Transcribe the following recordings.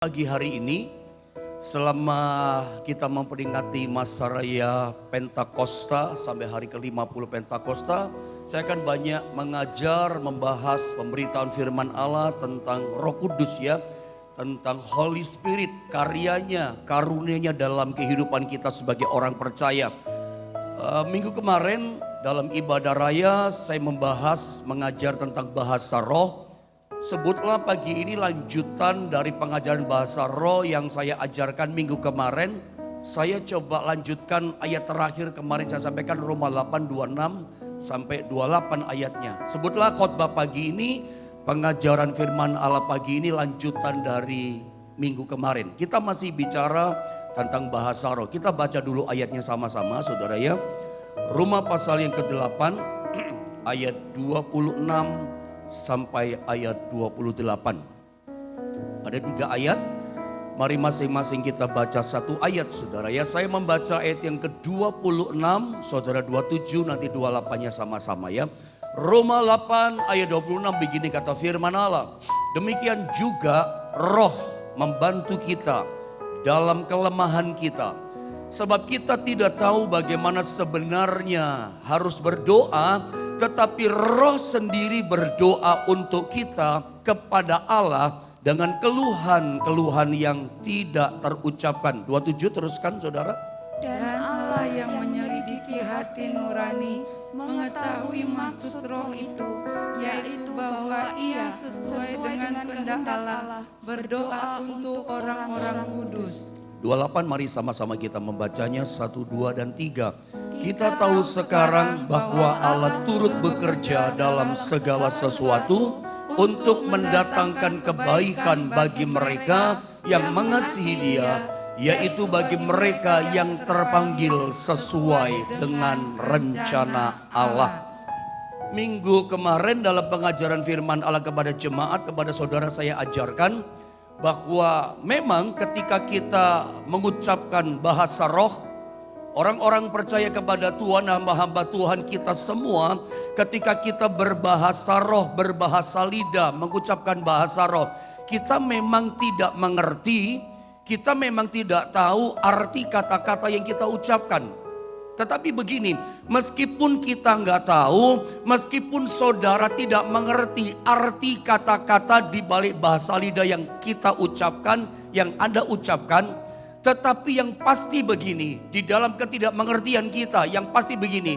Pagi hari ini, selama kita memperingati masa raya Pentakosta sampai hari ke-50 Pentakosta, saya akan banyak mengajar, membahas pemberitaan firman Allah tentang Roh Kudus ya, tentang Holy Spirit, karyanya, karunia-Nya dalam kehidupan kita sebagai orang percaya. Minggu kemarin dalam ibadah raya saya mengajar tentang bahasa roh. Sebutlah pagi ini lanjutan dari pengajaran bahasa roh yang saya ajarkan minggu kemarin. Saya coba lanjutkan ayat terakhir kemarin saya sampaikan Roma 8:26 sampai 28 ayatnya. Sebutlah khotbah pagi ini, pengajaran firman Allah pagi ini lanjutan dari minggu kemarin. Kita masih bicara tentang bahasa roh. Kita baca dulu ayatnya sama-sama saudara ya. Roma pasal yang ke-8 ayat 26 sampai ayat 28. Ada 3 ayat. Mari masing-masing kita baca 1 ayat saudara ya. Saya membaca ayat yang ke-26, saudara 27, nanti 28-nya sama-sama ya. Roma 8 ayat 26 begini kata firman Allah. Demikian juga roh membantu kita dalam kelemahan kita. Sebab kita tidak tahu bagaimana sebenarnya harus berdoa, tetapi roh sendiri berdoa untuk kita kepada Allah dengan keluhan-keluhan yang tidak terucapkan. 27 teruskan saudara. Dan Allah yang menyelidiki hati nurani mengetahui maksud roh itu, yaitu bahwa ia sesuai dengan kehendak Allah berdoa untuk orang-orang kudus. 28 mari sama-sama kita membacanya 1, 2, dan 3. Kita tahu sekarang bahwa Allah turut bekerja dalam segala sesuatu untuk mendatangkan kebaikan bagi mereka yang mengasihi Dia, yaitu bagi mereka yang terpanggil sesuai dengan rencana Allah. Minggu kemarin dalam pengajaran firman Allah kepada jemaat, kepada saudara saya ajarkan bahwa memang ketika kita mengucapkan bahasa roh, orang-orang percaya kepada Tuhan, hamba-hamba Tuhan kita semua, ketika kita berbahasa roh, berbahasa lidah, mengucapkan bahasa roh, kita memang tidak mengerti, kita memang tidak tahu arti kata-kata yang kita ucapkan. Tetapi begini, meskipun kita nggak tahu, meskipun saudara tidak mengerti arti kata-kata di balik bahasa lidah yang kita ucapkan, yang Anda ucapkan, tetapi yang pasti begini, di dalam ketidakmengertian kita, yang pasti begini,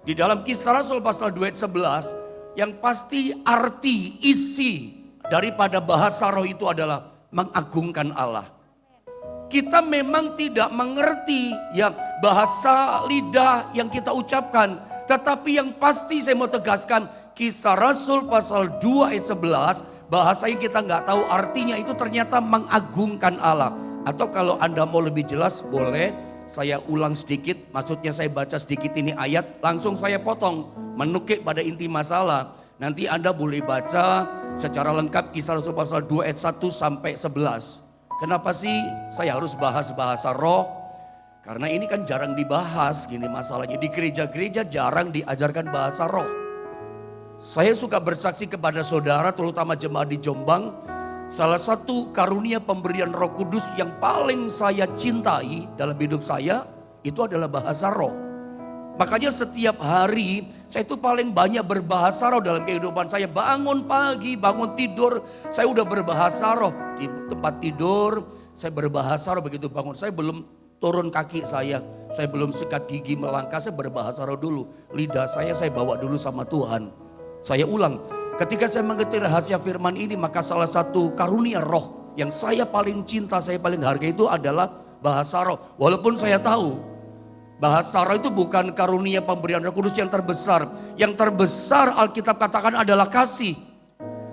di dalam Kisah Rasul pasal 2 ayat 11, yang pasti arti, isi daripada bahasa roh itu adalah mengagungkan Allah. Kita memang tidak mengerti ya bahasa lidah yang kita ucapkan. Tetapi yang pasti saya mau tegaskan, Kisah Rasul pasal 2 ayat 11, bahasa yang kita nggak tahu artinya itu ternyata mengagungkan Allah. Atau kalau Anda mau lebih jelas boleh saya ulang sedikit, maksudnya saya baca sedikit ini ayat, langsung saya potong, menukik pada inti masalah. Nanti Anda boleh baca secara lengkap Kisah Rasul pasal 2 ayat 1 sampai 11. Kenapa sih saya harus bahas bahasa roh? Karena ini kan jarang dibahas gini masalahnya. Di gereja-gereja jarang diajarkan bahasa roh. Saya suka bersaksi kepada saudara terutama jemaat di Jombang. Salah satu karunia pemberian Roh Kudus yang paling saya cintai dalam hidup saya itu adalah bahasa roh. Makanya setiap hari saya itu paling banyak berbahasa roh dalam kehidupan saya. Bangun pagi, bangun tidur, saya udah berbahasa roh. Di tempat tidur saya berbahasa roh, begitu bangun saya belum turun kaki saya belum sikat gigi melangkah, saya berbahasa roh dulu. Lidah saya bawa dulu sama Tuhan. Saya ulang, ketika saya mengerti rahasia firman ini, maka salah satu karunia roh yang saya paling cinta, saya paling hargai itu adalah bahasa roh. Walaupun saya tahu bahasa roh itu bukan karunia pemberian Roh Kudus yang terbesar. Yang terbesar Alkitab katakan adalah kasih.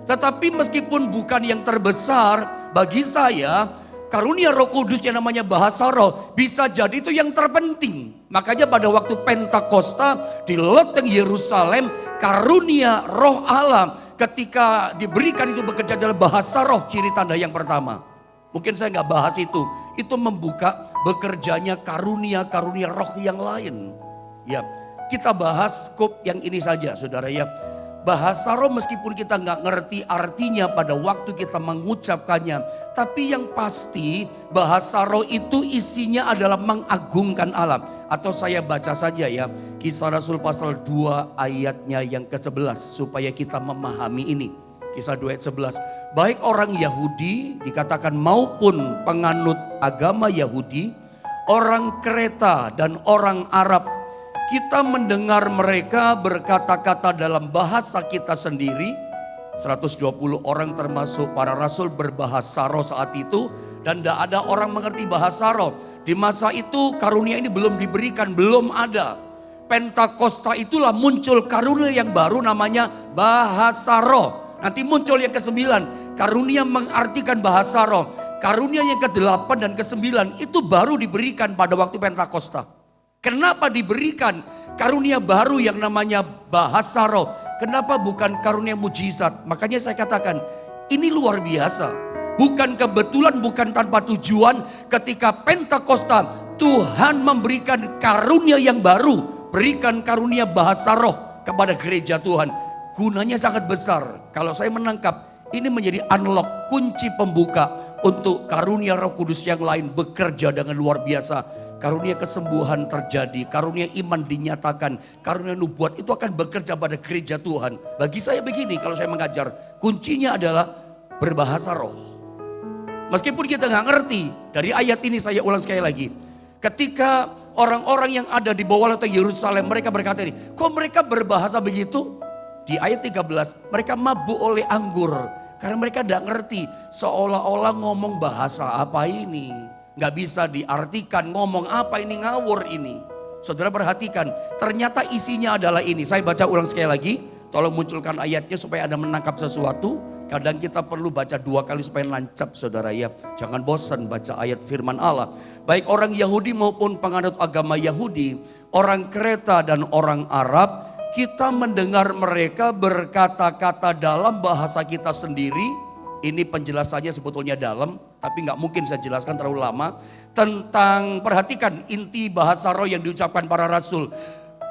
Tetapi meskipun bukan yang terbesar, bagi saya karunia Roh Kudus yang namanya bahasa roh bisa jadi itu yang terpenting. Makanya pada waktu Pentakosta di loteng Yerusalem, karunia roh Allah ketika diberikan itu bekerja dalam bahasa roh, ciri tanda yang pertama. Mungkin saya nggak bahas itu membuka bekerjanya karunia-karunia roh yang lain. Ya, kita bahas skop yang ini saja saudara ya. Bahasa roh meskipun kita nggak ngerti artinya pada waktu kita mengucapkannya. Tapi yang pasti bahasa roh itu isinya adalah mengagungkan Allah. Atau saya baca saja ya, Kisah Rasul pasal 2 ayatnya yang ke-11 supaya kita memahami ini. Kisah 2 ayat 11. Baik orang Yahudi dikatakan maupun penganut agama Yahudi, orang Kreta dan orang Arab, kita mendengar mereka berkata-kata dalam bahasa kita sendiri. 120 orang termasuk para rasul berbahasa roh saat itu. Dan tidak ada orang mengerti bahasa roh. Di masa itu karunia ini belum diberikan, belum ada. Pentakosta itulah muncul karunia yang baru namanya bahasa roh. Nanti muncul yang ke-9, karunia mengartikan bahasa roh. Karunia yang ke-8 dan ke-9 itu baru diberikan pada waktu Pentakosta. Kenapa diberikan karunia baru yang namanya bahasa roh? Kenapa bukan karunia mujizat? Makanya saya katakan ini luar biasa. Bukan kebetulan, bukan tanpa tujuan ketika Pentakosta Tuhan memberikan karunia yang baru. Berikan karunia bahasa roh kepada gereja Tuhan. Gunanya sangat besar. Kalau saya menangkap ini menjadi unlock, kunci pembuka untuk karunia Roh Kudus yang lain bekerja dengan luar biasa. Karunia kesembuhan terjadi, karunia iman dinyatakan, karunia nubuat itu akan bekerja pada gereja Tuhan. Bagi saya begini kalau saya mengajar, kuncinya adalah berbahasa roh. Meskipun kita nggak ngerti, dari ayat ini saya ulang sekali lagi. Ketika orang-orang yang ada di bawah lautan Yerusalem, mereka berkata ini, kok mereka berbahasa begitu? Di ayat 13, mereka mabuk oleh anggur. Karena mereka tidak ngerti, seolah-olah ngomong bahasa apa ini. Gak bisa diartikan, ngomong apa ini, ngawur ini. Saudara perhatikan, ternyata isinya adalah ini. Saya baca ulang sekali lagi, tolong munculkan ayatnya supaya Anda menangkap sesuatu. Kadang kita perlu baca 2 kali supaya lancap saudara ya. Jangan bosan baca ayat firman Allah. Baik orang Yahudi maupun penganut agama Yahudi, orang Kreta dan orang Arab, kita mendengar mereka berkata-kata dalam bahasa kita sendiri. Ini penjelasannya sebetulnya dalam, tapi nggak mungkin saya jelaskan terlalu lama. Tentang, perhatikan inti bahasa roh yang diucapkan para rasul.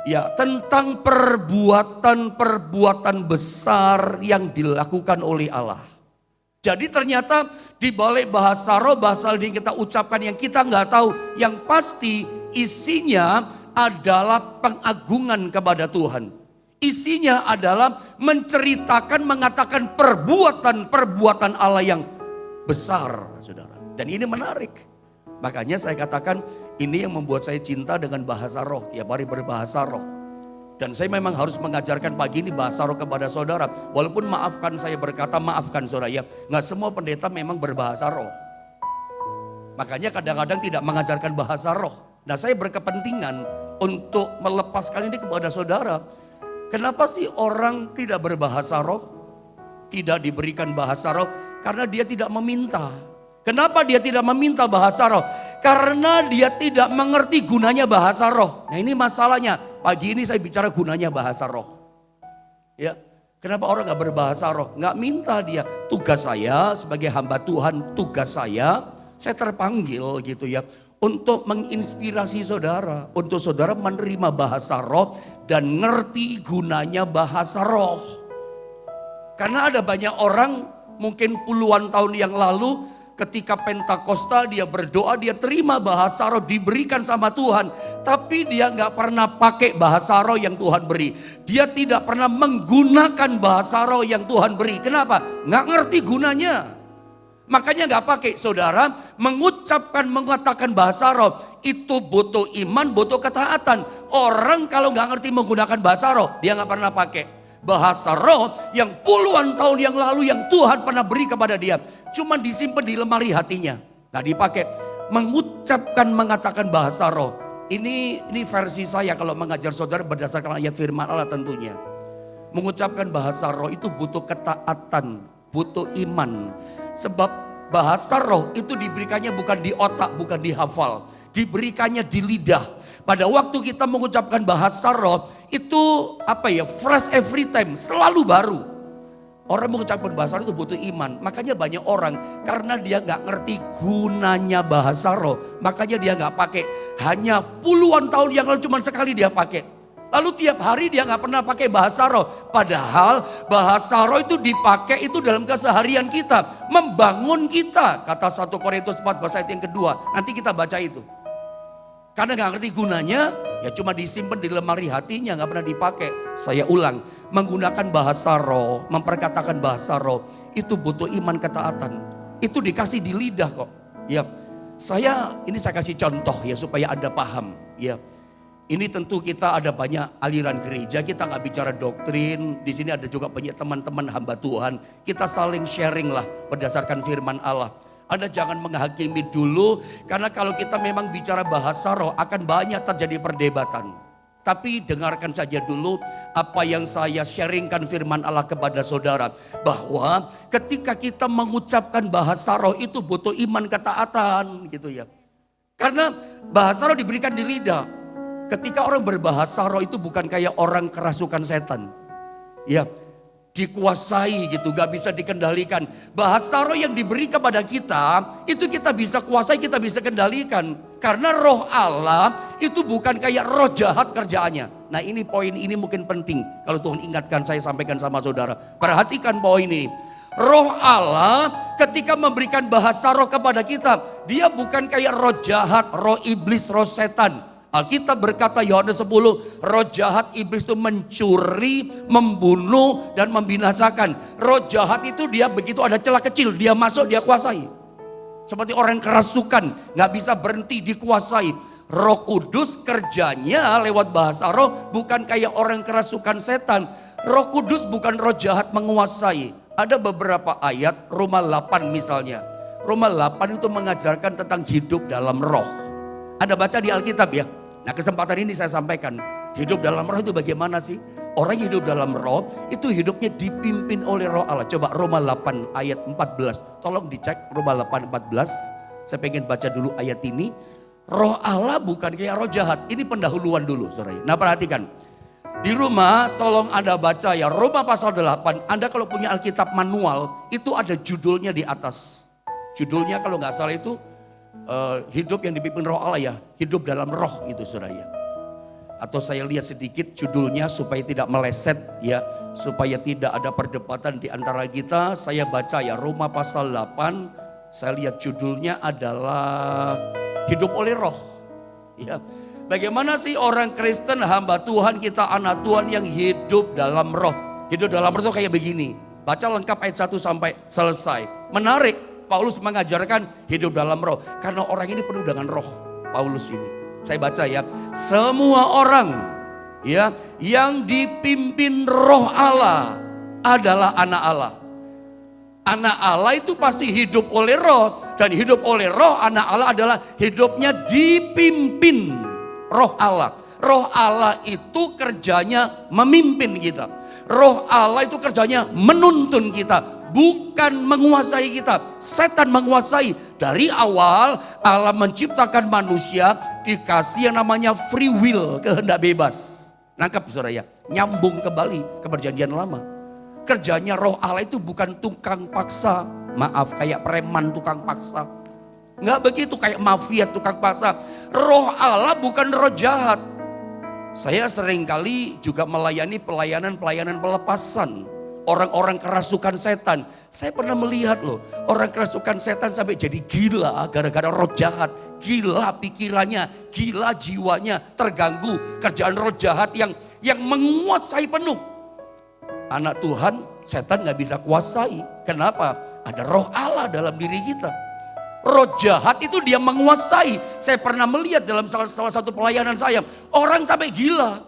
Ya, tentang perbuatan-perbuatan besar yang dilakukan oleh Allah. Jadi ternyata di balik bahasa roh, bahasa yang kita ucapkan yang kita nggak tahu, yang pasti isinya adalah pengagungan kepada Tuhan. Isinya adalah menceritakan, mengatakan perbuatan-perbuatan Allah yang besar, saudara. Dan ini menarik. Makanya saya katakan ini yang membuat saya cinta dengan bahasa roh. Tiap hari berbahasa roh. Dan saya memang harus mengajarkan pagi ini bahasa roh kepada saudara. Walaupun maafkan saya berkata maafkan saudara ya. Nggak semua pendeta memang berbahasa roh. Makanya kadang-kadang tidak mengajarkan bahasa roh. Nah saya berkepentingan untuk melepaskan ini kepada saudara. Kenapa sih orang tidak berbahasa roh? Tidak diberikan bahasa roh karena dia tidak meminta. Kenapa dia tidak meminta bahasa roh? Karena dia tidak mengerti gunanya bahasa roh. Nah ini masalahnya. Pagi ini saya bicara gunanya bahasa roh. Ya, kenapa orang gak berbahasa roh? Gak minta dia. Tugas saya sebagai hamba Tuhan, tugas saya terpanggil gitu ya. Untuk menginspirasi saudara, untuk saudara menerima bahasa roh dan ngerti gunanya bahasa roh. Karena ada banyak orang mungkin puluhan tahun yang lalu ketika Pentakosta dia berdoa, dia terima bahasa roh diberikan sama Tuhan. Tapi dia gak pernah pakai bahasa roh yang Tuhan beri. Dia tidak pernah menggunakan bahasa roh yang Tuhan beri. Kenapa? Gak ngerti gunanya. Makanya gak pakai saudara mengatakan bahasa roh itu butuh iman, butuh ketaatan. Orang kalau gak ngerti menggunakan bahasa roh dia gak pernah pakai. Bahasa roh yang puluhan tahun yang lalu yang Tuhan pernah beri kepada dia. Cuma disimpan di lemari hatinya. Nah dipakai mengucapkan mengatakan bahasa roh. Ini versi saya kalau mengajar saudara berdasarkan ayat firman Allah tentunya. Mengucapkan bahasa roh itu butuh ketaatan, butuh iman. Sebab bahasa roh itu diberikannya bukan di otak, bukan dihafal. Diberikannya di lidah. Pada waktu kita mengucapkan bahasa roh itu fresh every time, selalu baru. Orang mengucapkan bahasa roh itu butuh iman. Makanya banyak orang karena dia gak ngerti gunanya bahasa roh. Makanya dia gak pakai. Hanya puluhan tahun yang lalu cuma sekali dia pakai. Lalu tiap hari dia nggak pernah pakai bahasa roh. Padahal bahasa roh itu dipakai itu dalam keseharian kita. Membangun kita. Kata 1 Korintus 14 ayat yang kedua. Nanti kita baca itu. Karena nggak ngerti gunanya, ya cuma disimpan di lemari hatinya, nggak pernah dipakai. Saya ulang, menggunakan bahasa roh, memperkatakan bahasa roh, itu butuh iman ketaatan. Itu dikasih di lidah kok. Ya, saya kasih contoh ya supaya Anda paham. Ya, ini tentu kita ada banyak aliran gereja, kita nggak bicara doktrin. Di sini ada juga banyak teman-teman hamba Tuhan. Kita saling sharing lah berdasarkan firman Allah. Anda jangan menghakimi dulu, karena kalau kita memang bicara bahasa roh akan banyak terjadi perdebatan. Tapi dengarkan saja dulu apa yang saya sharingkan firman Allah kepada saudara. Bahwa ketika kita mengucapkan bahasa roh itu butuh iman ketaatan gitu ya. Karena bahasa roh diberikan di lidah. Ketika orang berbahasa roh itu bukan kayak orang kerasukan setan. Ya, dikuasai gitu, gak bisa dikendalikan. Bahasa roh yang diberi kepada kita, itu kita bisa kuasai, kita bisa kendalikan. Karena roh Allah itu bukan kayak roh jahat kerjaannya. Nah ini poin ini mungkin penting. Kalau Tuhan ingatkan, saya sampaikan sama saudara. Perhatikan poin ini. Roh Allah ketika memberikan bahasa roh kepada kita, dia bukan kayak roh jahat, roh iblis, roh setan. Alkitab berkata Yohanes 10, roh jahat iblis itu mencuri, membunuh dan membinasakan. Roh jahat itu dia begitu ada celah kecil, dia masuk, dia kuasai. Seperti orang kerasukan, gak bisa berhenti, dikuasai. Roh Kudus kerjanya lewat bahasa roh bukan kayak orang kerasukan setan. Roh Kudus bukan roh jahat menguasai. Ada beberapa ayat, Roma 8 misalnya. Roma 8 itu mengajarkan tentang hidup dalam roh. Anda baca di Alkitab ya. Nah kesempatan ini saya sampaikan. Hidup dalam roh itu bagaimana sih? Orang hidup dalam roh itu hidupnya dipimpin oleh roh Allah. Coba Roma 8 ayat 14. Tolong dicek Roma 8 14. Saya pengen baca dulu ayat ini. Roh Allah bukan kayak roh jahat. Ini pendahuluan dulu saudara. Nah perhatikan. Di rumah tolong Anda baca ya. Roma pasal 8. Anda kalau punya Alkitab manual itu ada judulnya di atas. Judulnya kalau nggak salah itu hidup yang dipimpin roh Allah ya, hidup dalam roh itu saudara ya. Atau saya lihat sedikit judulnya supaya tidak meleset ya, supaya tidak ada perdebatan di antara kita. Saya baca ya Roma pasal 8, saya lihat judulnya adalah hidup oleh roh. Ya, bagaimana sih orang Kristen hamba Tuhan kita anak Tuhan yang hidup dalam roh? Hidup dalam roh itu kayak begini. Baca lengkap ayat 1 sampai selesai. Menarik. Paulus mengajarkan hidup dalam roh. Karena orang ini penuh dengan roh. Paulus ini. Saya baca ya. Semua orang ya yang dipimpin roh Allah adalah anak Allah. Anak Allah itu pasti hidup oleh roh. Dan hidup oleh roh anak Allah adalah hidupnya dipimpin roh Allah. Roh Allah itu kerjanya memimpin kita. Roh Allah itu kerjanya menuntun kita. Bukan menguasai kita. Setan menguasai. Dari awal Allah menciptakan manusia dikasih yang namanya free will, kehendak bebas. Nangkap saudara ya. Nyambung kembali ke perjanjian lama. Kerjanya roh Allah itu bukan tukang paksa. Maaf kayak preman tukang paksa. Enggak begitu kayak mafia tukang paksa. Roh Allah bukan roh jahat. Saya seringkali juga melayani pelayanan pelepasan. Orang-orang kerasukan setan. Saya pernah melihat loh. Orang kerasukan setan sampai jadi gila gara-gara roh jahat. Gila pikirannya, gila jiwanya, terganggu. Kerjaan roh jahat yang menguasai penuh. Anak Tuhan, setan gak bisa kuasai. Kenapa? Ada roh Allah dalam diri kita. Roh jahat itu dia menguasai. Saya pernah melihat dalam salah satu pelayanan saya. Orang sampai gila.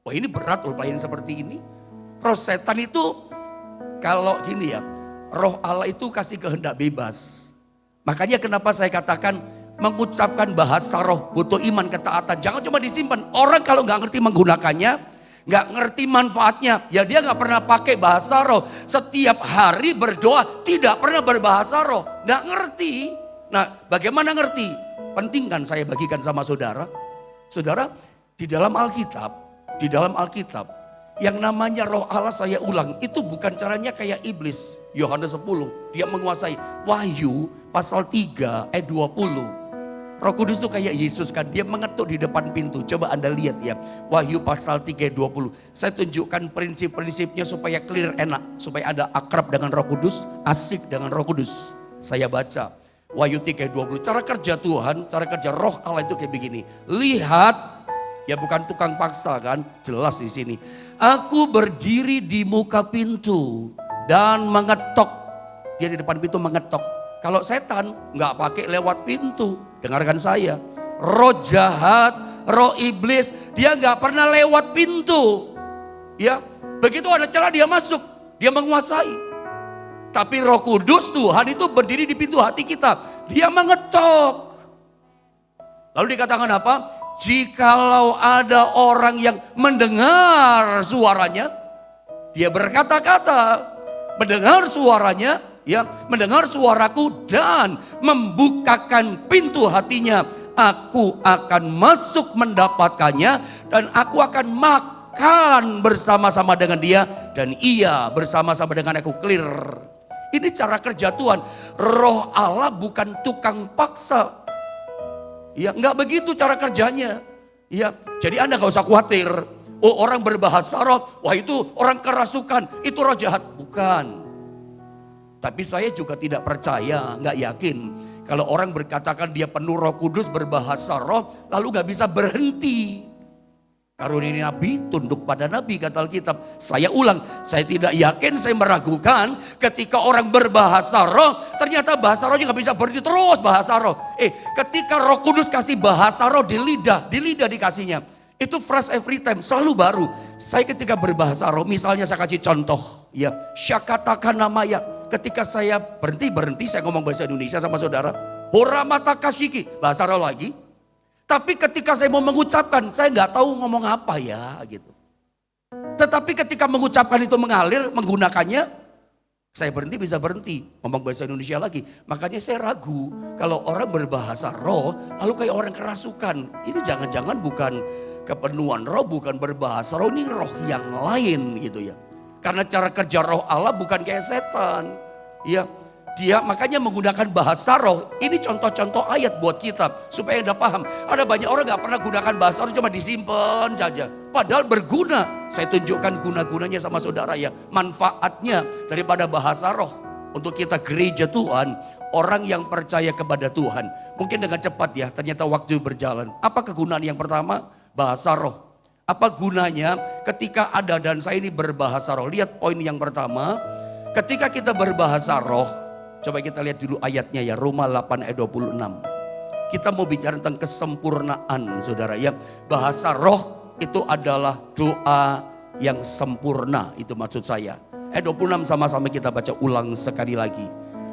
Wah ini berat loh pelayanan seperti ini. Roh setan itu kalau gini ya, roh Allah itu kasih kehendak bebas. Makanya kenapa saya katakan mengucapkan bahasa roh butuh iman ketaatan. Jangan cuma disimpan. Orang kalau nggak ngerti menggunakannya, nggak ngerti manfaatnya, ya dia nggak pernah pakai bahasa roh. Setiap hari berdoa tidak pernah berbahasa roh, nggak ngerti. Nah, bagaimana ngerti? Penting kan saya bagikan sama saudara. Saudara, di dalam Alkitab. Yang namanya roh Allah saya ulang, itu bukan caranya kayak iblis. Yohanes 10, dia menguasai. Wahyu pasal 3 ayat 20. Roh Kudus tuh kayak Yesus kan, dia mengetuk di depan pintu. Coba Anda lihat ya, Wahyu pasal 3:20. Saya tunjukkan prinsip-prinsipnya supaya clear, enak. Supaya ada akrab dengan Roh Kudus, asik dengan Roh Kudus. Saya baca Wahyu 3:20. Cara kerja Tuhan, cara kerja Roh Allah itu kayak begini. Lihat, ya bukan tukang paksa kan, jelas di sini. Aku berdiri di muka pintu dan mengetok. Dia di depan pintu mengetok. Kalau setan nggak pakai lewat pintu, dengarkan saya. Roh jahat, roh iblis, dia nggak pernah lewat pintu. Ya, begitu ada celah dia masuk, dia menguasai. Tapi Roh Kudus Tuhan itu berdiri di pintu hati kita, dia mengetok. Lalu dikatakan apa? Jikalau ada orang yang mendengar suaranya, dia berkata-kata, mendengar suaranya, ya, mendengar suaraku dan membukakan pintu hatinya, aku akan masuk mendapatkannya dan aku akan makan bersama-sama dengan dia dan ia bersama-sama dengan aku. Clear. Ini cara kerja Tuhan. Roh Allah bukan tukang paksa. Ya, enggak begitu cara kerjanya. Ya, jadi Anda enggak usah khawatir. Oh, orang berbahasa roh, wah itu orang kerasukan, itu roh jahat. Bukan. Tapi saya juga tidak percaya, enggak yakin. Kalau orang berkatakan dia penuh Roh Kudus berbahasa roh, lalu enggak bisa berhenti. Karunia Nabi tunduk pada Nabi, kata Alkitab. Saya ulang, saya tidak yakin, saya meragukan ketika orang berbahasa roh, ternyata bahasa rohnya gak bisa berhenti terus bahasa roh. Ketika Roh Kudus kasih bahasa roh di lidah dikasihnya. Itu fresh every time, selalu baru. Saya ketika berbahasa roh, misalnya saya kasih contoh. Ya, syakatakan namanya. Ketika saya berhenti, saya ngomong bahasa Indonesia sama saudara. Horamata kasiki, bahasa roh lagi. Tapi ketika saya mau mengucapkan, saya nggak tahu ngomong apa ya gitu. Tetapi ketika mengucapkan itu mengalir, menggunakannya, saya berhenti bisa berhenti. Ngomong bahasa Indonesia lagi. Makanya saya ragu kalau orang berbahasa roh, lalu kayak orang kerasukan. Ini jangan-jangan bukan kepenuhan roh, bukan berbahasa roh, ini roh yang lain gitu ya. Karena cara kerja roh Allah bukan kayak setan. Ya. Dia makanya menggunakan bahasa roh. Ini contoh-contoh ayat buat kita supaya Anda paham. Ada banyak orang gak pernah gunakan bahasa roh, cuma disimpan saja. Padahal berguna. Saya tunjukkan guna-gunanya sama saudara ya. Manfaatnya daripada bahasa roh. Untuk kita gereja Tuhan, orang yang percaya kepada Tuhan. Mungkin dengan cepat ya, ternyata waktu berjalan. Apa kegunaan yang pertama? Bahasa roh. Apa gunanya ketika ada dan saya ini berbahasa roh? Lihat poin yang pertama. Ketika kita berbahasa roh, coba kita lihat dulu ayatnya ya, Roma 8 ayat 26. Kita mau bicara tentang kesempurnaan saudara ya. Bahasa roh itu adalah doa yang sempurna, itu maksud saya. Ayat 26 sama-sama kita baca ulang sekali lagi.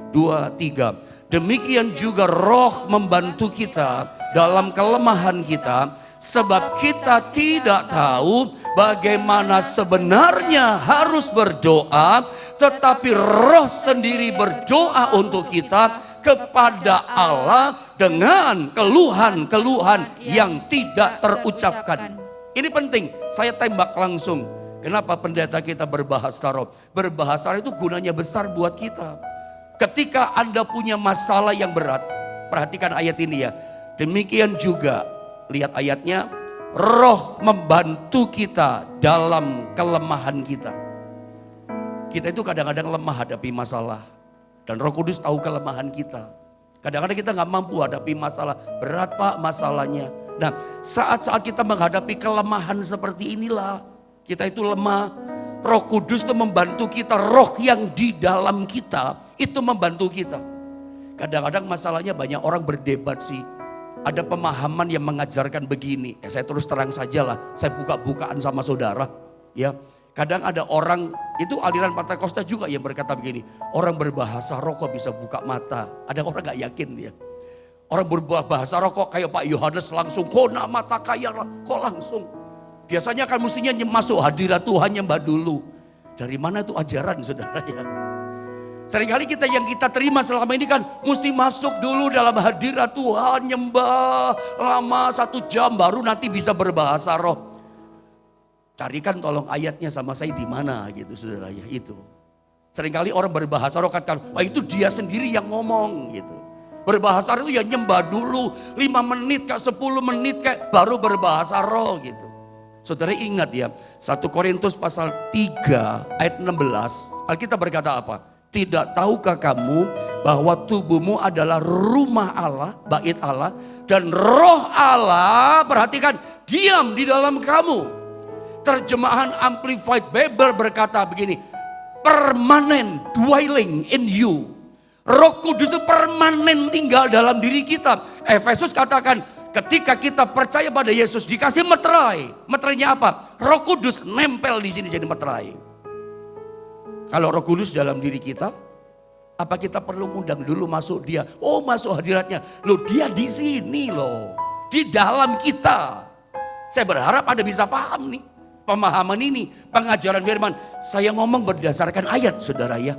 2, 3. Demikian juga roh membantu kita dalam kelemahan kita. Sebab kita tidak tahu bagaimana sebenarnya harus berdoa. Tetapi roh sendiri berdoa untuk kita kepada Allah dengan keluhan-keluhan yang tidak terucapkan. Ini penting, saya tembak langsung. Kenapa pendeta kita berbahasa roh? Berbahasa roh itu gunanya besar buat kita. Ketika Anda punya masalah yang berat, perhatikan ayat ini ya. Demikian juga, lihat ayatnya, roh membantu kita dalam kelemahan kita. Kita itu kadang-kadang lemah hadapi masalah. Dan Roh Kudus tahu kelemahan kita. Kadang-kadang kita gak mampu hadapi masalah. Berat Pak masalahnya. Nah, saat-saat kita menghadapi kelemahan seperti inilah. Kita itu lemah. Roh Kudus itu membantu kita. Roh yang di dalam kita itu membantu kita. Kadang-kadang masalahnya banyak orang berdebat sih. Ada pemahaman yang mengajarkan begini. Saya terus terang sajalah. Saya buka-bukaan sama saudara. Ya. Kadang ada orang, itu aliran Pentakosta juga yang berkata begini. Orang berbahasa roh kok bisa buka mata. Ada orang gak yakin dia. Orang berbahasa roh kok kayak Pak Yohanes langsung. Kona mata kaya kok langsung. Biasanya kan mestinya masuk hadirat Tuhan nyembah dulu. Dari mana itu ajaran saudara ya. Seringkali kita yang kita terima selama ini kan mesti masuk dulu dalam hadirat Tuhan. Nyembah lama 1 jam baru nanti bisa berbahasa roh. Carikan tolong ayatnya sama saya di mana gitu saudara ya itu. Seringkali orang berbahasa roh katakan, wah itu dia sendiri yang ngomong gitu. Berbahasa roh itu ya nyembah dulu 5 menit kak, 10 menit kak, baru berbahasa roh gitu. Saudara ingat ya, 1 Korintus pasal 3 ayat 16, Alkitab berkata apa? Tidak tahukah kamu bahwa tubuhmu adalah rumah Allah, bait Allah, dan roh Allah, perhatikan, diam di dalam kamu. Terjemahan Amplified Bible berkata begini, permanent dwelling in you. Roh Kudus itu permanen tinggal dalam diri kita. Efesus katakan ketika kita percaya pada Yesus dikasih meterai. Meterainya apa? Roh Kudus nempel di sini jadi meterai. Kalau Roh Kudus dalam diri kita, apa kita perlu undang dulu masuk dia? Oh, masuk hadiratnya. Loh, dia di sini loh. Di dalam kita. Saya berharap Anda bisa paham nih. Pemahaman ini, pengajaran firman. Saya ngomong berdasarkan ayat, saudara ya.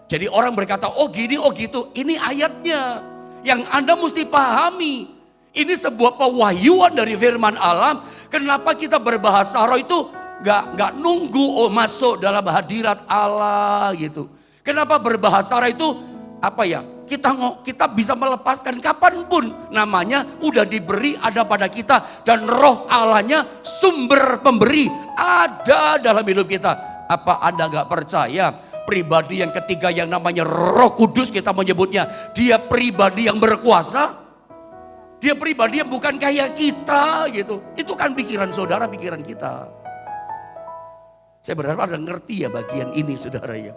Jadi orang berkata, oh gini, oh gitu. Ini ayatnya yang Anda mesti pahami. Ini sebuah pewahyuan dari firman Allah. Kenapa kita berbahasa roh itu gak nunggu oh masuk dalam hadirat Allah gitu. Kenapa berbahasa roh itu apa ya? Kita bisa melepaskan kapanpun. Namanya udah diberi ada pada kita. Dan roh Allahnya sumber pemberi ada dalam hidup kita. Apa Anda gak percaya? Pribadi yang ketiga yang namanya Roh Kudus kita menyebutnya. Dia pribadi yang berkuasa. Dia pribadi yang bukan kayak kita gitu. Itu kan pikiran saudara, pikiran kita. Saya berharap Anda ngerti ya bagian ini saudara ya.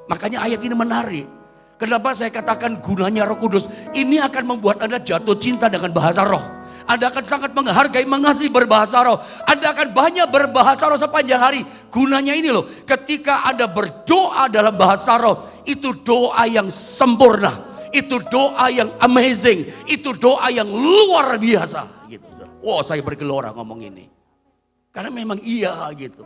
Makanya ayat ini menarik. Kenapa saya katakan gunanya Roh Kudus? Ini akan membuat Anda jatuh cinta dengan bahasa roh. Anda akan sangat menghargai, mengasihi berbahasa roh. Anda akan banyak berbahasa roh sepanjang hari. Gunanya ini loh, ketika Anda berdoa dalam bahasa roh, itu doa yang sempurna. Itu doa yang amazing. Itu doa yang luar biasa. Gitu. Wow, saya bergelora ngomong ini. Karena memang iya gitu.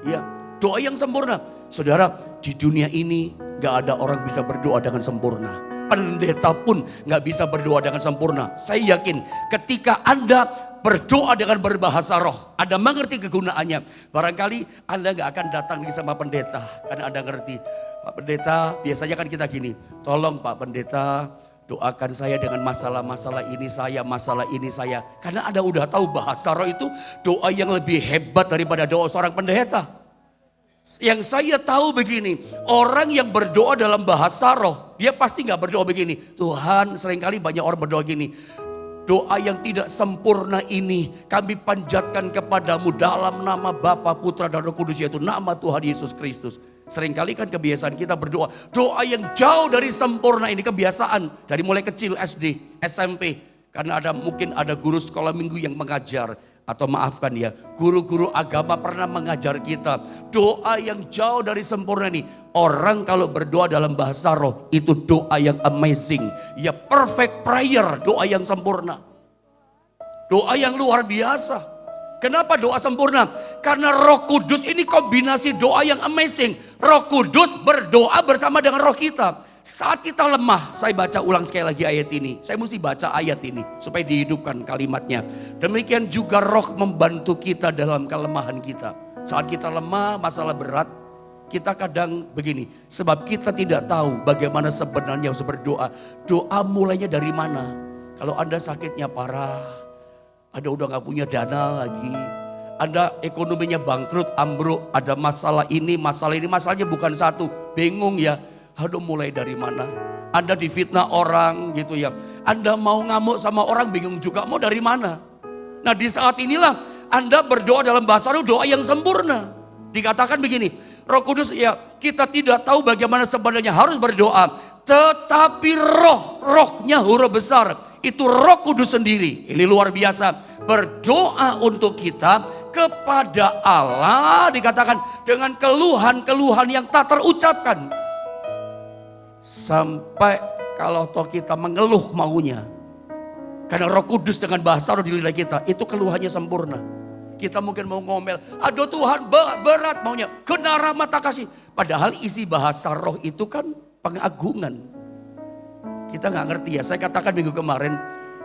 Ya, doa yang sempurna. Saudara, di dunia ini gak ada orang bisa berdoa dengan sempurna. Pendeta pun gak bisa berdoa dengan sempurna. Saya yakin ketika Anda berdoa dengan berbahasa roh, Anda mengerti kegunaannya. Barangkali Anda gak akan datang sama pendeta karena Anda ngerti. Pak Pendeta, biasanya kan kita gini, tolong Pak Pendeta doakan saya dengan masalah-masalah ini saya, masalah ini saya. Karena Anda udah tahu bahasa roh itu doa yang lebih hebat daripada doa seorang pendeta. Yang saya tahu begini, orang yang berdoa dalam bahasa roh, dia pasti gak berdoa begini. Tuhan, seringkali banyak orang berdoa gini, doa yang tidak sempurna ini kami panjatkan kepadamu dalam nama Bapa, Putra dan Roh Kudus, yaitu nama Tuhan Yesus Kristus. Seringkali kan kebiasaan kita berdoa, doa yang jauh dari sempurna ini kebiasaan. Dari mulai kecil SD, SMP, karena mungkin ada guru sekolah minggu yang mengajar. Atau maafkan ya, guru-guru agama pernah mengajar kita doa yang jauh dari sempurna ini. Orang kalau berdoa dalam bahasa roh itu doa yang amazing. Ya perfect prayer, doa yang sempurna. Doa yang luar biasa. Kenapa doa sempurna? Karena Roh Kudus ini kombinasi doa yang amazing. Roh Kudus berdoa bersama dengan roh kita. Saat kita lemah, saya baca ulang sekali lagi ayat ini. Saya mesti baca ayat ini supaya dihidupkan kalimatnya. Demikian juga roh membantu kita dalam kelemahan kita. Saat kita lemah, masalah berat, kita kadang begini. Sebab kita tidak tahu bagaimana sebenarnya harus berdoa. Doa mulainya dari mana? Kalau Anda sakitnya parah, Anda udah gak punya dana lagi. Anda ekonominya bangkrut, ambruk, ada masalah ini, masalahnya bukan satu. Bingung ya. Aduh mulai dari mana? Anda difitnah orang gitu ya. Anda mau ngamuk sama orang bingung juga mau dari mana. Nah di saat inilah Anda berdoa dalam bahasa roh, doa yang sempurna. Dikatakan begini, Roh Kudus ya kita tidak tahu bagaimana sebenarnya harus berdoa. Tetapi rohnya huruf besar. Itu Roh Kudus sendiri. Ini luar biasa. Berdoa untuk kita kepada Allah dikatakan dengan keluhan-keluhan yang tak terucapkan. Sampai kalau toh kita mengeluh maunya. Karena Roh Kudus dengan bahasa roh di lidah kita, itu keluhannya sempurna. Kita mungkin mau ngomel, aduh Tuhan berat maunya, kenara mata kasih. Padahal isi bahasa roh itu kan pengagungan. Kita gak ngerti ya, saya katakan minggu kemarin,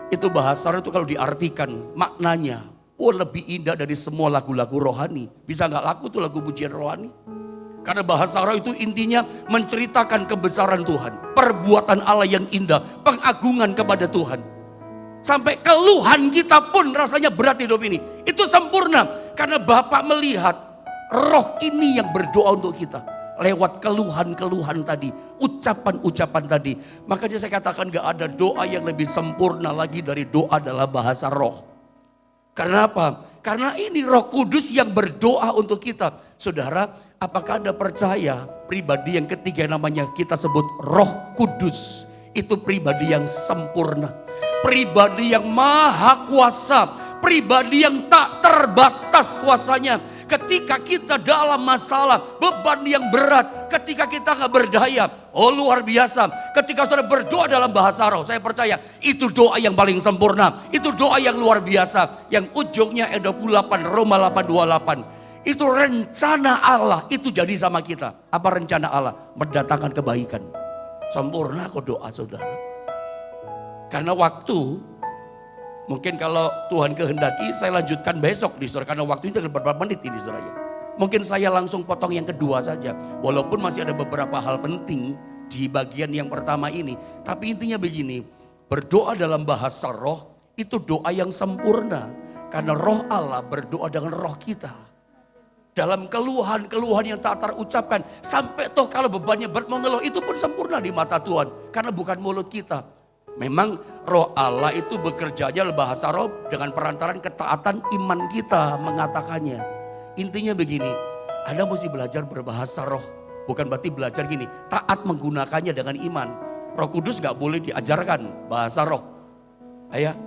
itu bahasa roh itu kalau diartikan maknanya, lebih indah dari semua lagu-lagu rohani. Bisa gak laku tuh lagu pujian rohani. Karena bahasa roh itu intinya menceritakan kebesaran Tuhan, perbuatan Allah yang indah, pengagungan kepada Tuhan. Sampai keluhan kita pun rasanya berat hidup ini. Itu sempurna karena Bapa melihat roh ini yang berdoa untuk kita. Lewat keluhan-keluhan tadi, ucapan-ucapan tadi. Makanya saya katakan gak ada doa yang lebih sempurna lagi dari doa dalam bahasa roh. Karena apa? Karena ini Roh Kudus yang berdoa untuk kita. Saudara, apakah Anda percaya pribadi yang ketiga namanya kita sebut Roh Kudus. Itu pribadi yang sempurna. Pribadi yang maha kuasa. Pribadi yang tak terbatas kuasanya. Ketika kita dalam masalah, beban yang berat, ketika kita gak berdaya, oh luar biasa. Ketika saudara berdoa dalam bahasa roh, saya percaya itu doa yang paling sempurna. Itu doa yang luar biasa. Yang ujungnya ayat 28, Roma 8:28. Itu rencana Allah, itu jadi sama kita. Apa rencana Allah? Mendatangkan kebaikan. Sempurna kok doa saudara. Karena waktu, mungkin kalau Tuhan kehendaki saya lanjutkan besok di saudara. Karena waktu itu beberapa menit ini saudara ya. Mungkin saya langsung potong yang kedua saja. Walaupun masih ada beberapa hal penting di bagian yang pertama ini. Tapi intinya begini. Berdoa dalam bahasa roh itu doa yang sempurna. Karena roh Allah berdoa dengan roh kita. Dalam keluhan-keluhan yang tak terucapkan. Sampai toh kalau bebannya berat mengeluh itu pun sempurna di mata Tuhan. Karena bukan mulut kita. Memang roh Allah itu bekerjanya bahasa roh dengan perantaran ketaatan iman kita mengatakannya. Intinya begini, Anda mesti belajar berbahasa roh. Bukan berarti belajar gini, taat menggunakannya dengan iman. Roh Kudus gak boleh diajarkan bahasa roh.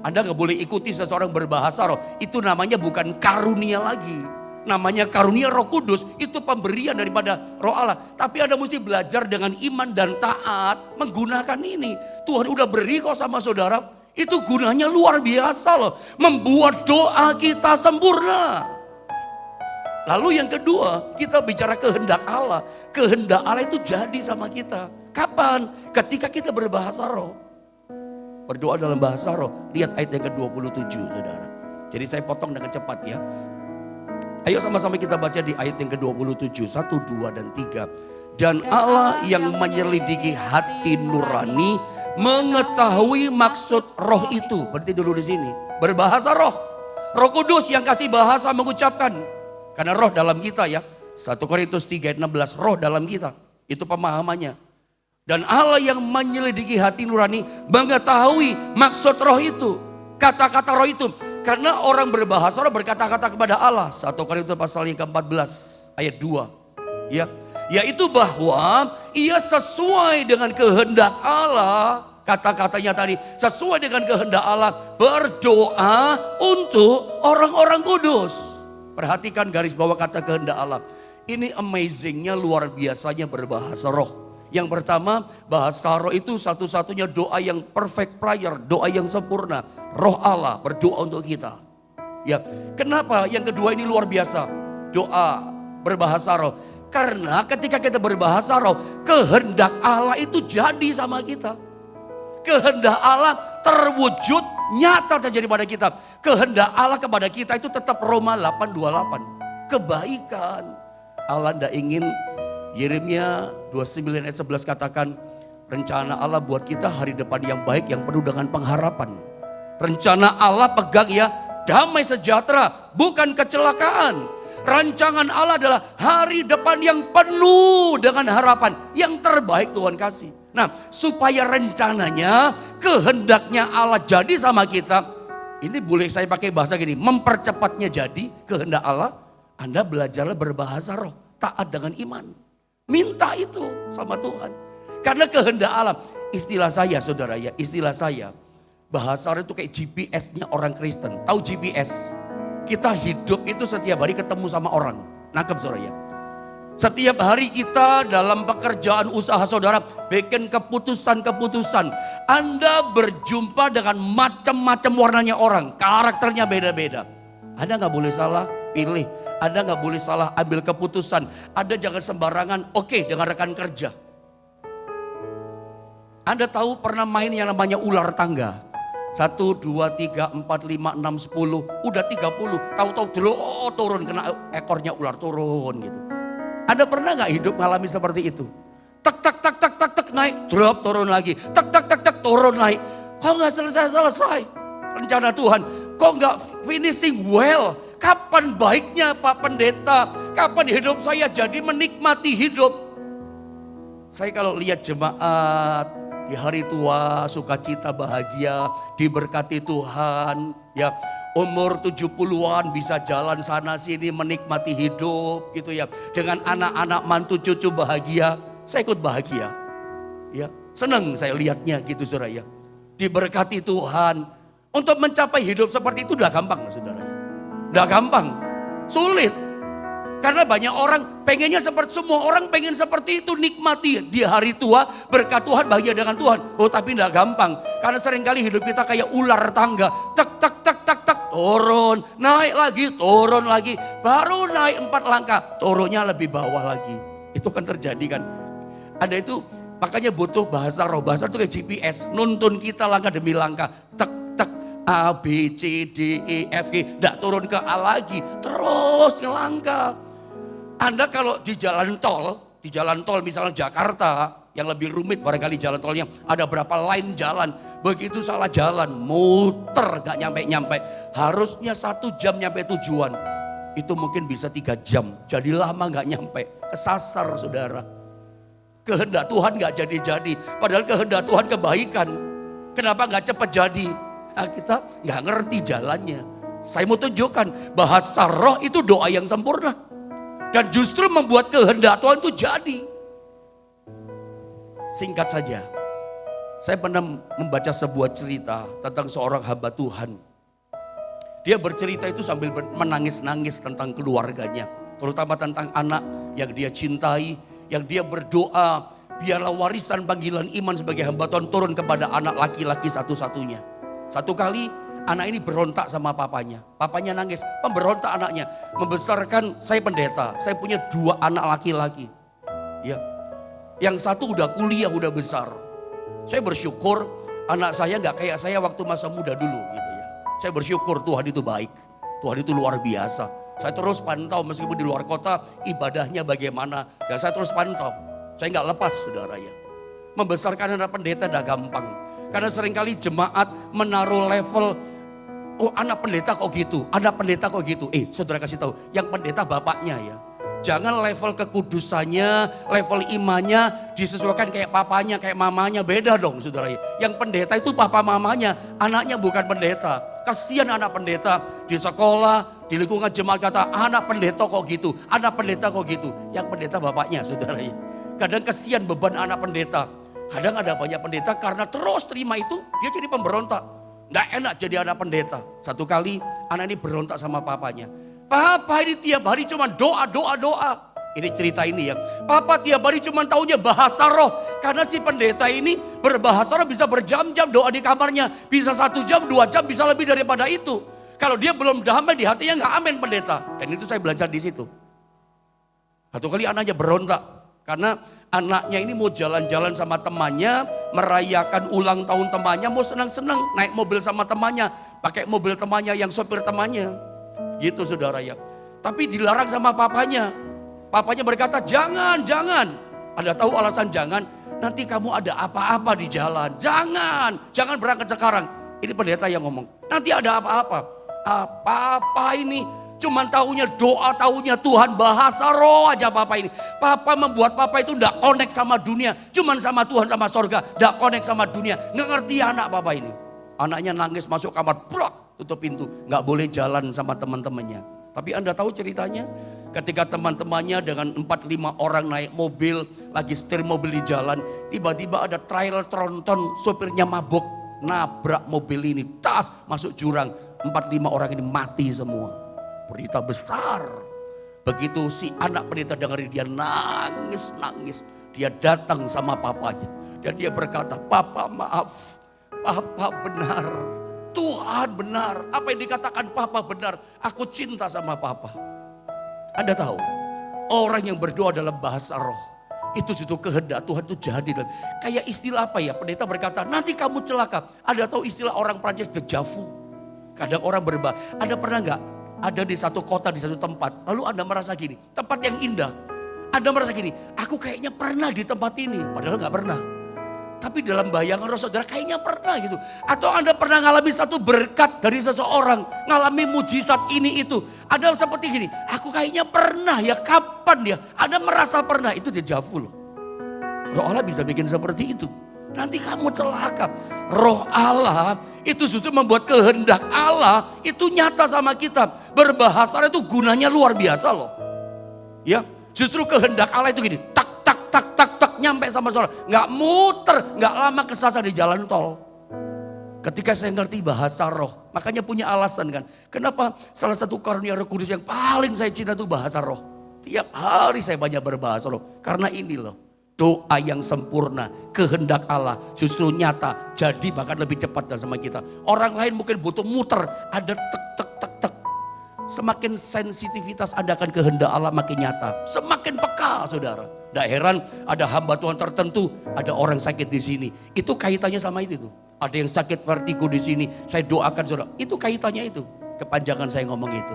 Anda gak boleh ikuti seseorang berbahasa roh. Itu namanya bukan karunia lagi. Namanya karunia Roh Kudus, itu pemberian daripada Roh Allah. Tapi Anda mesti belajar dengan iman dan taat menggunakan ini. Tuhan udah beri kok sama saudara. Itu gunanya luar biasa loh. Membuat doa kita sempurna. Lalu yang kedua, kita bicara kehendak Allah. Kehendak Allah itu jadi sama kita. Kapan? Ketika kita berbahasa roh. Berdoa dalam bahasa roh. Lihat ayat yang ke-27 saudara. Jadi saya potong dengan cepat ya. Ayo sama-sama kita baca di ayat yang ke-27, 1, 2, dan 3. Dan Allah yang menyelidiki hati nurani mengetahui maksud roh itu. Berarti dulu di sini. Berbahasa roh. Roh Kudus yang kasih bahasa mengucapkan. Karena roh dalam kita ya. 1 Korintus 3 ayat 16, roh dalam kita. Itu pemahamannya. Dan Allah yang menyelidiki hati nurani mengetahui maksud roh itu. Kata-kata roh itu. Karena orang berbahasa roh berkata-kata kepada Allah. 1 Korintus pasal yang ke-14 ayat 2. Ya, yaitu bahwa ia sesuai dengan kehendak Allah. Kata-katanya tadi sesuai dengan kehendak Allah berdoa untuk orang-orang kudus. Perhatikan garis bawah kata kehendak Allah. Ini amazingnya luar biasanya berbahasa roh. Yang pertama, bahasa roh itu satu-satunya doa yang perfect prayer, doa yang sempurna. Roh Allah berdoa untuk kita. Ya, kenapa? Yang kedua ini luar biasa. Doa berbahasa roh. Karena ketika kita berbahasa roh, kehendak Allah itu jadi sama kita. Kehendak Allah terwujud nyata terjadi pada kita. Kehendak Allah kepada kita itu tetap Roma 8:28. Kebaikan. Allah tidak ingin. Yeremia 29 ayat 11 katakan, rencana Allah buat kita hari depan yang baik yang penuh dengan pengharapan. Rencana Allah pegang ya, damai sejahtera, bukan kecelakaan. Rancangan Allah adalah hari depan yang penuh dengan harapan. Yang terbaik Tuhan kasih. Nah, supaya rencananya, kehendaknya Allah jadi sama kita. Ini boleh saya pakai bahasa gini, mempercepatnya jadi kehendak Allah. Anda belajarlah berbahasa roh, taat dengan iman. Minta itu sama Tuhan. Karena kehendak Allah. Istilah saya saudara ya, istilah saya. Bahasa roh itu kayak GPS-nya orang Kristen. Tahu GPS? Kita hidup itu setiap hari ketemu sama orang. Nangkep saudara ya. Setiap hari kita dalam pekerjaan usaha saudara bikin keputusan-keputusan. Anda berjumpa dengan macam-macam warnanya orang. Karakternya beda-beda. Anda gak boleh salah pilih. Anda gak boleh salah ambil keputusan. Anda jangan sembarangan oke dengan rekan kerja. Anda tahu pernah main yang namanya ular tangga. 1, 2, 3, 4, 5, 6, 10. Udah 30. Tahu-tahu turun kena ekornya ular turun gitu. Anda pernah nggak hidup mengalami seperti itu? Tak tak tak tak tak tak naik, drop turun lagi. Tak tak tak tak turun naik. Kok nggak selesai-selesai rencana Tuhan? Kok nggak finishing well? Kapan baiknya Pak Pendeta? Kapan hidup saya jadi menikmati hidup? Saya kalau lihat jemaat di hari tua, sukacita, bahagia, diberkati Tuhan, ya umur 70-an bisa jalan sana sini menikmati hidup gitu ya. Dengan anak-anak mantu cucu bahagia, saya ikut bahagia. Ya, senang saya lihatnya gitu saudara ya. Diberkati Tuhan. Untuk mencapai hidup seperti itu udah gampang saudara ya. Udah gampang, sulit. Karena banyak orang pengennya seperti, semua orang pengen seperti itu, nikmati di hari tua, berkat Tuhan, bahagia dengan Tuhan. Oh tapi tidak gampang, karena seringkali hidup kita kayak ular tangga. Tak tak tak tak tak, turun, naik lagi, turun lagi. Baru naik 4 langkah, turunnya lebih bawah lagi. Itu kan terjadi kan. Anda itu makanya butuh bahasa roh, bahasa itu kayak GPS, nuntun kita langkah demi langkah. Tak tak, A, B, C, D, E, F, G, tidak turun ke A lagi, terus ngelangkah. Anda kalau di jalan tol misalnya Jakarta, yang lebih rumit barangkali jalan tolnya, ada berapa line jalan, begitu salah jalan, muter gak nyampe-nyampe, harusnya 1 jam nyampe tujuan, itu mungkin bisa 3 jam, jadi lama gak nyampe, kesasar saudara. Kehendak Tuhan gak jadi-jadi, padahal kehendak Tuhan kebaikan, kenapa gak cepat jadi? Nah, kita gak ngerti jalannya. Saya mau tunjukkan, bahasa roh itu doa yang sempurna. Dan justru membuat kehendak Tuhan itu jadi. Singkat saja, saya pernah membaca sebuah cerita tentang seorang hamba Tuhan. Dia bercerita itu sambil menangis-nangis tentang keluarganya. Terutama tentang anak yang dia cintai, yang dia berdoa, biarlah warisan panggilan iman sebagai hamba Tuhan turun kepada anak laki-laki satu-satunya. Satu kali anak ini berontak sama papanya. Papanya nangis, pemberontak anaknya. Membesarkan, saya pendeta, saya punya 2 anak laki-laki. Ya, yang satu udah kuliah, udah besar. Saya bersyukur anak saya gak kayak saya waktu masa muda dulu gitu ya. Saya bersyukur Tuhan itu baik. Tuhan itu luar biasa. Saya terus pantau meskipun di luar kota ibadahnya bagaimana. Dan saya terus pantau. Saya gak lepas saudara ya. Membesarkan anak pendeta gak gampang. Karena seringkali jemaat menaruh level, oh anak pendeta kok gitu, anak pendeta kok gitu. Saudara kasih tahu, yang pendeta bapaknya ya. Jangan level kekudusannya, level imannya disesuaikan kayak papanya, kayak mamanya, beda dong saudara. Yang pendeta itu papa mamanya, anaknya bukan pendeta. Kasihan anak pendeta di sekolah, di lingkungan jemaat kata, anak pendeta kok gitu, anak pendeta kok gitu. Yang pendeta bapaknya saudara. Kadang kasihan beban anak pendeta. Kadang ada banyak pendeta karena terus terima itu, dia jadi pemberontak. Nggak enak jadi anak pendeta. Satu kali anak ini berontak sama papanya. Papa ini tiap hari cuma doa. Ini cerita ini ya. Papa tiap hari cuma taunya bahasa roh. Karena si pendeta ini berbahasa roh bisa berjam-jam doa di kamarnya. Bisa 1 jam, 2 jam, bisa lebih daripada itu. Kalau dia belum damai di hatinya nggak amin pendeta. Dan itu saya belajar di situ. Satu kali anaknya berontak. Karena anaknya ini mau jalan-jalan sama temannya, merayakan ulang tahun temannya, mau senang-senang naik mobil sama temannya, pakai mobil temannya yang sopir temannya. Gitu saudara ya. Tapi dilarang sama papanya. Papanya berkata, jangan. Anda tahu alasan jangan? Nanti kamu ada apa-apa di jalan. Jangan berangkat sekarang. Ini pendeta yang ngomong. Nanti ada apa-apa. Papa ini cuman taunya doa, taunya Tuhan, bahasa roh aja papa ini. Papa membuat papa itu enggak connect sama dunia. Cuman sama Tuhan, sama sorga. Enggak connect sama dunia. Enggak ngerti anak papa ini. Anaknya nangis masuk kamar, brok, tutup pintu. Enggak boleh jalan sama teman-temannya. Tapi Anda tahu ceritanya? Ketika teman-temannya dengan 4-5 orang naik mobil, lagi setir mobil di jalan. Tiba-tiba ada trailer tronton, sopirnya mabuk. Nabrak mobil ini, tas masuk jurang. 4-5 orang ini mati semua. Berita besar. Begitu si anak pendeta dengar dia nangis. Dia datang sama papanya. Dan dia berkata, Papa maaf. Papa benar. Tuhan benar. Apa yang dikatakan Papa benar. Aku cinta sama Papa. Anda tahu, orang yang berdoa dalam bahasa roh. Itu situ kehendak Tuhan itu jadi. Kayak istilah apa ya? Pendeta berkata, nanti kamu celaka. Anda tahu istilah orang Prancis déjà vu. Kadang orang Anda pernah gak? Ada di satu kota, di satu tempat. Lalu Anda merasa gini, tempat yang indah. Anda merasa gini, aku kayaknya pernah di tempat ini. Padahal gak pernah. Tapi dalam bayangan roh saudara kayaknya pernah gitu. Atau Anda pernah ngalami satu berkat dari seseorang. Ngalami mujizat ini itu. Anda seperti gini, aku kayaknya pernah ya, kapan ya. Anda merasa pernah, itu dejavu loh. Roh Allah bisa bikin seperti itu. Nanti kamu celaka. Roh Allah itu justru membuat kehendak Allah itu nyata sama kita. Berbahasa itu gunanya luar biasa loh. Ya, justru kehendak Allah itu gini, tak nyampe sama saudara. Nggak muter, nggak lama kesasar di jalan tol. Ketika saya ngerti bahasa roh, makanya punya alasan kan. Kenapa salah satu karunia Roh Kudus yang paling saya cinta itu bahasa roh. Tiap hari saya banyak berbahasa roh. Karena ini loh, doa yang sempurna, kehendak Allah justru nyata. Jadi bahkan lebih cepat dan sama kita. Orang lain mungkin butuh muter, ada tek. Semakin sensitivitas Anda akan kehendak Allah makin nyata. Semakin peka saudara. Tidak heran ada hamba Tuhan tertentu, ada orang sakit di sini. Itu kaitannya sama itu tuh. Ada yang sakit vertigo di sini, saya doakan saudara. Itu kaitannya itu. Kepanjangan saya ngomong itu.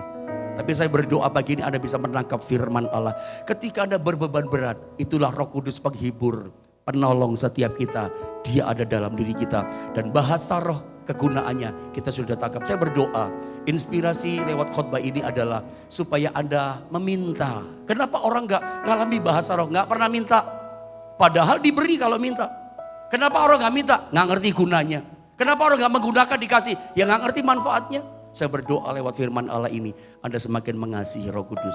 Tapi saya berdoa pagi ini Anda bisa menangkap firman Allah. Ketika Anda berbeban berat, itulah Roh Kudus penghibur, penolong setiap kita. Dia ada dalam diri kita. Dan bahasa roh kegunaannya kita sudah tangkap. Saya berdoa, inspirasi lewat khotbah ini adalah supaya Anda meminta. Kenapa orang gak ngalami bahasa roh? Gak pernah minta. Padahal diberi kalau minta. Kenapa orang gak minta? Gak ngerti gunanya. Kenapa orang gak menggunakan dikasih? Ya gak ngerti manfaatnya. Saya berdoa lewat firman Allah ini, Anda semakin mengasihi Roh Kudus.